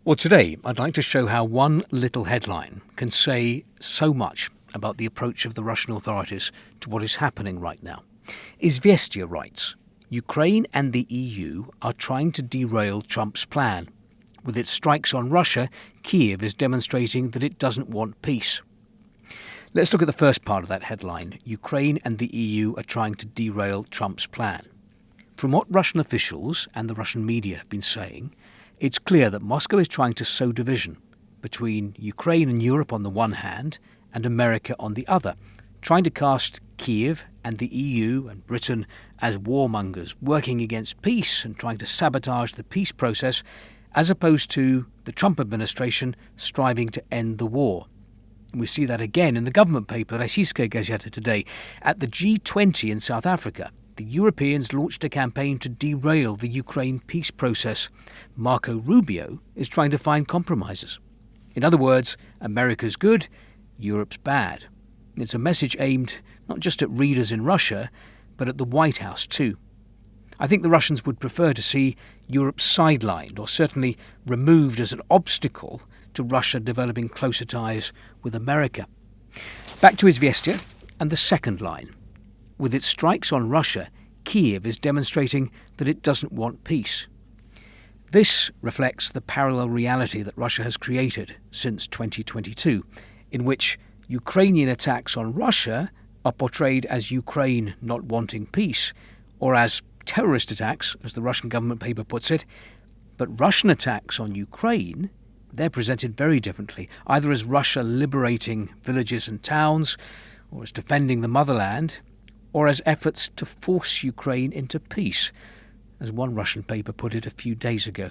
Well, today I'd like to show how one little headline can say so much about the approach of the Russian authorities to what is happening right now. Izvestia writes, Ukraine and the EU are trying to derail Trump's plan. With its strikes on Russia, Kyiv is demonstrating that it doesn't want peace. Let's look at the first part of that headline. Ukraine and the EU are trying to derail Trump's plan. From what Russian officials and the Russian media have been saying, it's clear that Moscow is trying to sow division between Ukraine and Europe on the one hand and America on the other, trying to cast Kyiv and the EU and Britain as warmongers working against peace and trying to sabotage the peace process, as opposed to the Trump administration striving to end the war. We see that again in the government paper, Российская Gazeta today. At the G20 in South Africa, the Europeans launched a campaign to derail the Ukraine peace process. Marco Rubio is trying to find compromises. In other words, America's good, Europe's bad. It's a message aimed not just at readers in Russia, but at the White House too. I think the Russians would prefer to see Europe sidelined or certainly removed as an obstacle to Russia developing closer ties with America. Back to Izvestia and the second line. With its strikes on Russia, Kyiv is demonstrating that it doesn't want peace. This reflects the parallel reality that Russia has created since 2022, in which Ukrainian attacks on Russia are portrayed as Ukraine not wanting peace, or as terrorist attacks, as the Russian government paper puts it. But Russian attacks on Ukraine, they're presented very differently, either as Russia liberating villages and towns, or as defending the motherland, or as efforts to force Ukraine into peace, as one Russian paper put it a few days ago.